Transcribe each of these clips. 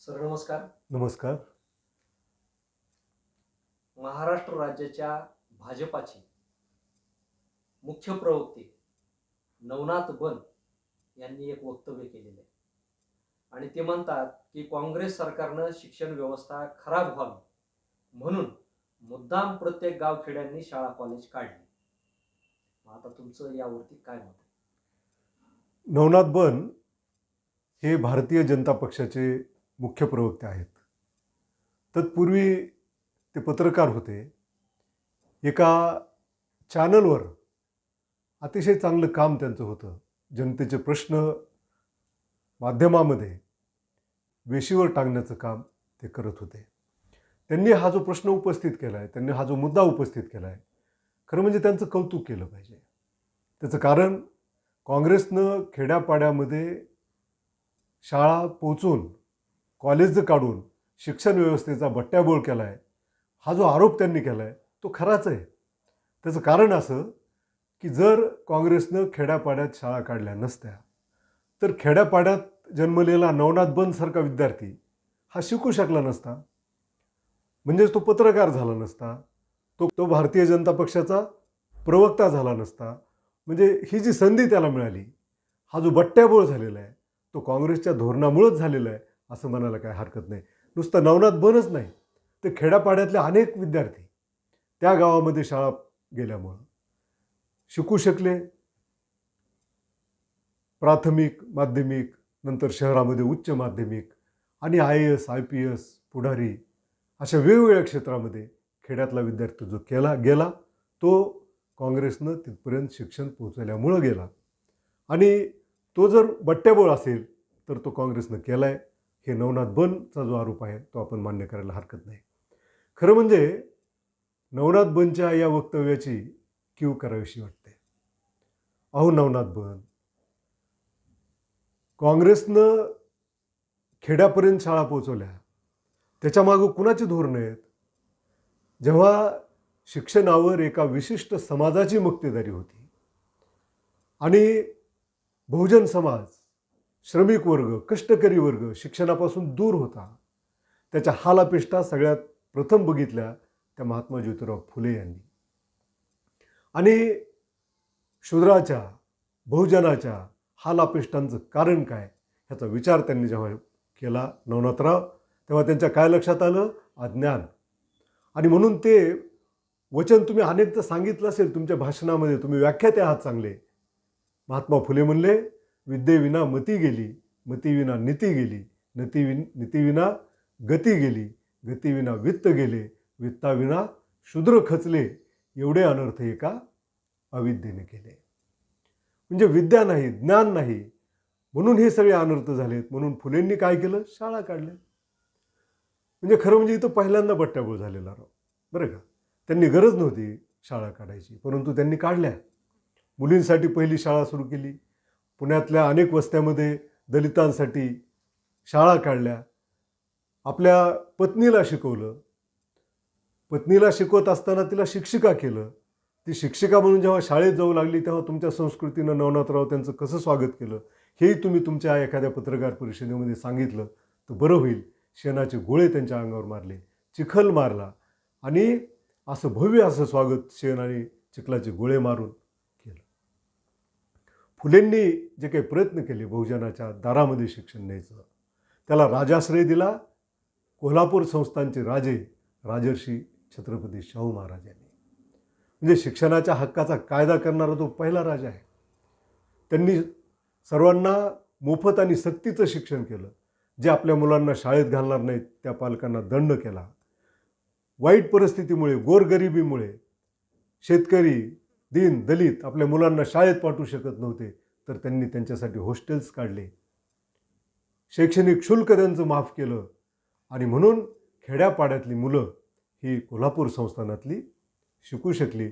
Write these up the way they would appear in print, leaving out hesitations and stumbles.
Sir नमस्कार. नमस्कार. महाराष्ट्र राज्याच्या भाजपाचे मुख्य प्रवक्ते नवनाथ बन यांनी एक वक्तव्य केलेलं आहे आणि ते म्हणतात की काँग्रेस सरकारनं शिक्षण व्यवस्था खराब व्हावी म्हणून मुद्दाम प्रत्येक गावखेड्यांनी शाळा कॉलेज काढली. आता तुमचं यावरती काय मत आहे? नवनाथ बन हे भारतीय जनता पक्षाचे मुख्य प्रवक्ते आहेत. तत्पूर्वी ते पत्रकार होते. एका चॅनलवर अतिशय चांगलं काम त्यांचं होतं. जनतेचे प्रश्न माध्यमामध्ये वेशीवर टांगण्याचं काम ते करत होते. त्यांनी हा जो प्रश्न उपस्थित केला आहे, त्यांनी हा जो मुद्दा उपस्थित केला आहे, खरं म्हणजे त्यांचं कौतुक केलं पाहिजे. त्याचं कारण काँग्रेसनं खेड्यापाड्यामध्ये शाळा पोचून कॉलेज काढून शिक्षण व्यवस्थेचा बट्ट्याबोळ केला आहे. हा जो आरोप त्यांनी केला आहे तो खराच आहे. त्याचं कारण असं की जर काँग्रेसनं खेड्यापाड्यात शाळा काढल्या नसत्या तर खेड्यापाड्यात जन्मलेला नवनाथ बनसारखा विद्यार्थी हा शिकू शकला नसता, म्हणजेच तो पत्रकार झाला नसता, तो भारतीय जनता पक्षाचा प्रवक्ता झाला नसता. म्हणजे ही जी संधी त्याला मिळाली, हा जो बट्ट्याबोळ झालेला आहे तो काँग्रेसच्या धोरणामुळेच झालेला आहे असं म्हणायला काय हरकत नाही. नुसतं नवनाथ बनच नाही तर खेड्यापाड्यातले अनेक विद्यार्थी त्या गावामध्ये शाळा गेल्यामुळं शिकू शकले. प्राथमिक, माध्यमिक, नंतर शहरामध्ये उच्च माध्यमिक आणि IAS, IPS, पुढारी अशा वेगवेगळ्या क्षेत्रामध्ये खेड्यातला विद्यार्थी जो गेला तो काँग्रेसनं तिथपर्यंत शिक्षण पोहोचवल्यामुळं गेला. आणि तो जर बट्ट्याबोळ असेल तर तो काँग्रेसनं केला आहे, हे नवनाथ बनचा जो आरोप आहे तो आपण मान्य करायला हरकत नाही. खरं म्हणजे नवनाथ बनच्या या वक्तव्याची कीव करावीशी वाटते. अहो नवनाथ बन, काँग्रेसनं खेड्यापर्यंत शाळा पोहोचवल्या, त्याच्यामागं कुणाची धोरणं आहेत? जेव्हा शिक्षणावर एका विशिष्ट समाजाची मक्तेदारी होती आणि बहुजन समाज, श्रमिक वर्ग, कष्टकरी वर्ग शिक्षणापासून दूर होता, त्याच्या हालअपेष्टा सगळ्यात प्रथम बघितल्या त्या महात्मा ज्योतिराव फुले यांनी. आणि शूद्राच्या, बहुजनाच्या हालअपेष्टांचं कारण काय ह्याचा विचार त्यांनी जेव्हा केला नवनाथराव, तेव्हा त्यांच्या काय लक्षात आलं? अज्ञान. आणि म्हणून ते वचन तुम्ही अनेकदा सांगितलं असेल तुमच्या भाषणामध्ये, तुम्ही व्याख्याते आहात चांगले. महात्मा फुले म्हणले, विद्येविना मती गेली, मतीविना नीती गेली, नीतीविना गती गेली, गतीविना वित्त गेले, वित्ताविना शूद्र खचले, एवढे अनर्थ एका अविद्येने केले. म्हणजे विद्या नाही, ज्ञान नाही, म्हणून हे सगळे अनर्थ झालेत. म्हणून फुलेंनी काय केलं? शाळा काढल्या. म्हणजे खरं म्हणजे इथं पहिल्यांदा बट्ट्याबोळ झालेला राव, बरं का. त्यांनी गरज नव्हती शाळा काढायची, परंतु त्यांनी काढल्या. मुलींसाठी पहिली शाळा सुरू केली. पुण्यातल्या अनेक वस्त्यामध्ये दलितांसाठी शाळा काढल्या. आपल्या पत्नीला शिकवलं. पत्नीला शिकवत असताना तिला शिक्षिका केलं. ती शिक्षिका म्हणून जेव्हा शाळेत जाऊ लागली तेव्हा तुमच्या संस्कृतीनं नवनाथराव त्यांचं कसं स्वागत केलं हेही तुम्ही तुमच्या एखाद्या पत्रकार परिषदेमध्ये सांगितलं तर बरं होईल. शेणाचे गोळे त्यांच्या अंगावर मारले, चिखल मारला आणि असं भव्य असं स्वागत शेण आणि चिखलाचे गोळे मारून केलं. फुलेंनी जे काही प्रयत्न केले बहुजनाच्या दारामध्ये शिक्षण न्यायचं, त्याला राजाश्रय दिला कोल्हापूर संस्थानचे राजे राजर्षी छत्रपती शाहू महाराज यांनी. म्हणजे शिक्षणाच्या हक्काचा कायदा करणारा तो पहिला राजा आहे. त्यांनी सर्वांना मोफत आणि सक्तीचं शिक्षण केलं. जे आपल्या मुलांना शाळेत घालणार नाहीत त्या पालकांना दंड केला. वाईट परिस्थितीमुळे, गोरगरिबीमुळे शेतकरी, दीन, दलित आपल्या मुलांना शाळेत पाठवू शकत नव्हते तर त्यांनी त्यांच्यासाठी हॉस्टेल्स काढले. शैक्षणिक शुल्क त्यांचं माफ केलं आणि म्हणून खेड्यापाड्यातली मुलं ही कोल्हापूर संस्थानातली शिकू शकली.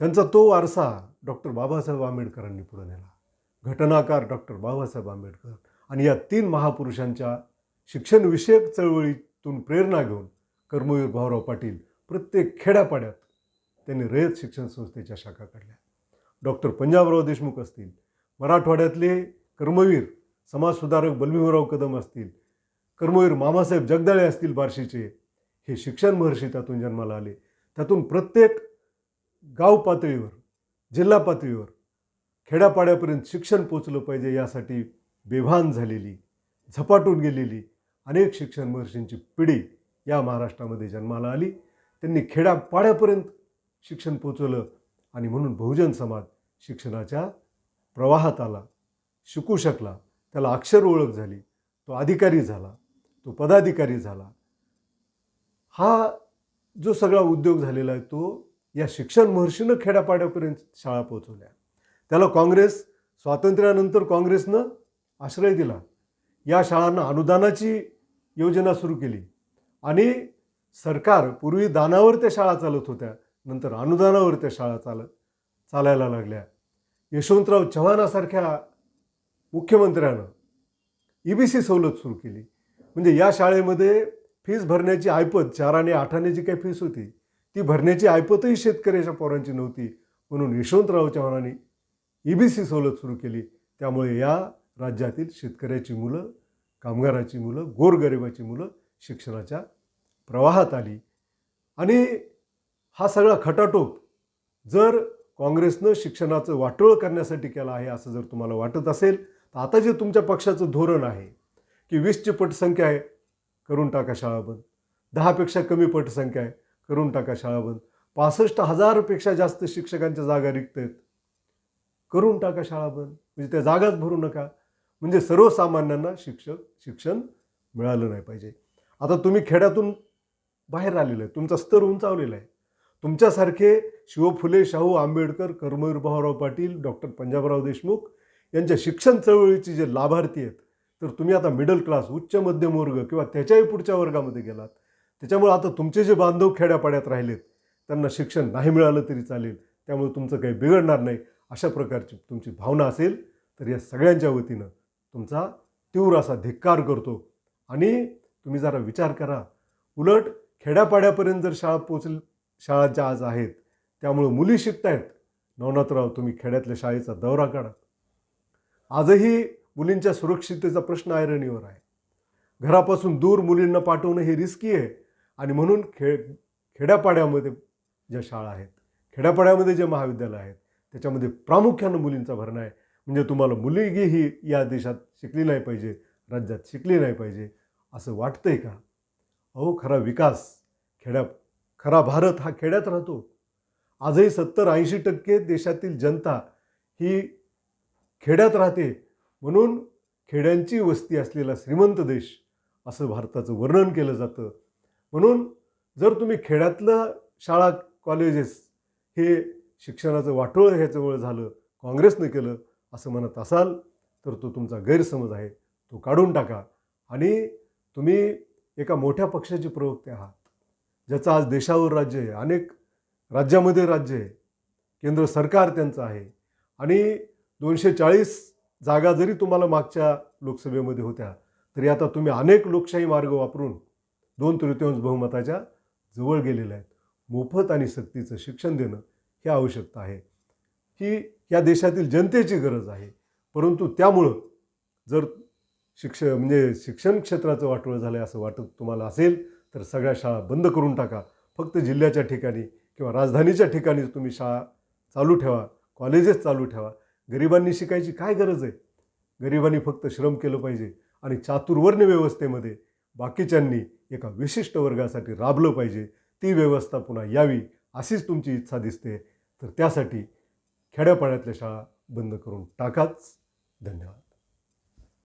त्यांचा तो वारसा डॉक्टर बाबासाहेब आंबेडकरांनी पुढे नेला. घटनाकार डॉक्टर बाबासाहेब आंबेडकर आणि या 3 महापुरुषांच्या शिक्षणविषयक चळवळीतून प्रेरणा घेऊन कर्मवीर भाऊराव पाटील प्रत्येक खेड्यापाड्यात त्यांनी रयत शिक्षण संस्थेच्या शाखा काढल्या. डॉक्टर पंजाबराव देशमुख असतील, मराठवाड्यातले कर्मवीर समाजसुधारक बलभीमराव कदम असतील, कर्मवीर मामासाहेब जगदाळे असतील बार्शीचे, हे शिक्षण महर्षी त्यातून जन्माला आले. त्यातून प्रत्येक गाव पातळीवर, जिल्हा पातळीवर, खेड्यापाड्यापर्यंत शिक्षण पोचलं पाहिजे यासाठी बेभान झालेली, झपाटून गेलेली अनेक शिक्षण महर्षींची पिढी या महाराष्ट्रामध्ये जन्माला आली. त्यांनी खेड्यापाड्यापर्यंत शिक्षण पोचवलं आणि म्हणून बहुजन समाज शिक्षणाच्या प्रवाहात आला, शिकू शकला, त्याला अक्षर ओळख झाली, तो अधिकारी झाला, तो पदाधिकारी झाला. हा जो सगळा उद्योग झालेला आहे तो या शिक्षण महर्षीनं खेड्यापाड्यापर्यंत शाळा पोहोचवल्या. त्याला काँग्रेस, स्वातंत्र्यानंतर काँग्रेसनं आश्रय दिला. या शाळांना अनुदानाची योजना सुरू केली आणि सरकार पूर्वी दानावर त्या शाळा चालत होत्या, नंतर अनुदानावर त्या शाळा चालायला लागल्या. यशवंतराव चव्हाणासारख्या मुख्यमंत्र्यानं EBC सवलत सुरू केली. म्हणजे या शाळेमध्ये फीस भरण्याची ऐपत 4 आणि 8 आणे जी काही फीस होती ती भरण्याची ऐपतही शेतकऱ्याच्या पोरांची नव्हती, म्हणून यशवंतराव चव्हाणांनी EBC सवलत सुरू केली. त्यामुळे या राज्यातील शेतकऱ्याची मुलं, कामगाराची मुलं, गोरगरिबाची मुलं शिक्षणाच्या प्रवाहात आली. आणि हा सगळा खटाटोप जर काँग्रेसनं शिक्षणाचं वाटोळ करण्यासाठी केला आहे असं जर तुम्हाला वाटत असेल, तर आता जे तुमच्या पक्षाचं धोरण आहे की 20ची पटसंख्या आहे, करून टाका शाळा बंद. 10पेक्षा कमी पटसंख्या आहे, करून टाका शाळा बंद. 65,000पेक्षा जास्त शिक्षकांच्या जागा रिक्त आहेत, करून टाका शाळा बंद. म्हणजे त्या जागाच भरू नका. म्हणजे सर्वसामान्यांना शिक्षण मिळालं नाही पाहिजे. आता तुम्ही खेड्यातून बाहेर आलेलं आहे, तुमचा स्तर उंचावलेला आहे. तुमच्यासारखे शिव फुले, शाहू आंबेडकर, कर्मवीर भाऊराव पाटील, डॉक्टर पंजाबराव देशमुख यांच्या शिक्षण चळवळीचे जे लाभार्थी आहेत, तर तुम्ही आता मिडल क्लास, उच्च मध्यम वर्ग किंवा त्याच्याही पुढच्या वर्गामध्ये गेलात. त्याच्यामुळे आता तुमचे जे बांधव खेड्यापाड्यात राहिलेत त्यांना शिक्षण नाही मिळालं तरी चालेल, त्यामुळे तुमचं काही बिघडणार नाही अशा प्रकारची तुमची भावना असेल तर या सगळ्यांच्या वतीनं तुमचा तीव्र असा धिक्कार करतो. आणि तुम्ही जरा विचार करा, उलट खेड्यापाड्यापर्यंत जर शाळा ज्या आज आहेत त्यामुळे मुली शिकतायत. नवनाथराव, तुम्ही खेड्यातल्या शाळेचा दौरा काढा. आजही मुलींच्या सुरक्षिततेचा प्रश्न ऐरणीवर आहे. घरापासून दूर मुलींना पाठवणं हे रिस्की आहे. आणि म्हणून खेड्यापाड्यामध्ये ज्या शाळा आहेत, खेड्यापाड्यामध्ये जे महाविद्यालय आहेत त्याच्यामध्ये प्रामुख्यानं मुलींचा भरणा आहे. म्हणजे तुम्हाला मुलगी ही या देशात शिकली नाही पाहिजे, राज्यात शिकली नाही पाहिजे असं वाटतंय का? अहो, खरा विकास, खरा भारत हा खेड्यात राहतो. आजही 70-80% देशातील जनता ही खेड्यात राहते. म्हणून खेड्यांची वस्ती असलेला श्रीमंत देश असं भारताचं वर्णन केलं जातं. म्हणून जर तुम्ही खेड्यातलं शाळा, कॉलेजेस हे शिक्षणाचं वाटोळं ह्याच्यामुळं झालं, काँग्रेसनं केलं असं म्हणत असाल तर तो तुमचा गैरसमज आहे, तो काढून टाका. आणि तुम्ही एका मोठ्या पक्षाचे प्रवक्ते आहात, ज्याचं आज देशावर राज्य आहे, अनेक राज्यामध्ये राज्य आहे, केंद्र सरकार त्यांचं आहे. आणि 240 जागा जरी तुम्हाला मागच्या लोकसभेमध्ये होत्या तरी आता तुम्ही अनेक लोकशाही मार्ग वापरून 2/3 बहुमताच्या जवळ गेलेले आहेत. मोफत आणि सक्तीचं शिक्षण देणं ही आवश्यकता आहे, ही या देशातील जनतेची गरज आहे. परंतु त्यामुळं जर शिक्षण क्षेत्राचं वाटोळं झालं असं वाटत तुम्हाला असेल तर सगळ्या शाळा बंद करून टाका. फक्त जिल्ह्याच्या ठिकाणी किंवा राजधानीच्या ठिकाणी तुम्ही शाळा चालू ठेवा, कॉलेजेस चालू ठेवा. गरिबांनी शिकायची काय गरज आहे? गरिबांनी फक्त श्रम केलं पाहिजे आणि चातुर्वर्ण्य व्यवस्थेमध्ये बाकीच्यांनी एका विशिष्ट वर्गासाठी राबलं पाहिजे. ती व्यवस्था पुन्हा यावी अशीच तुमची इच्छा दिसते. तर त्यासाठी खेड्यापाड्यातल्या शाळा बंद करून टाकाच. धन्यवाद.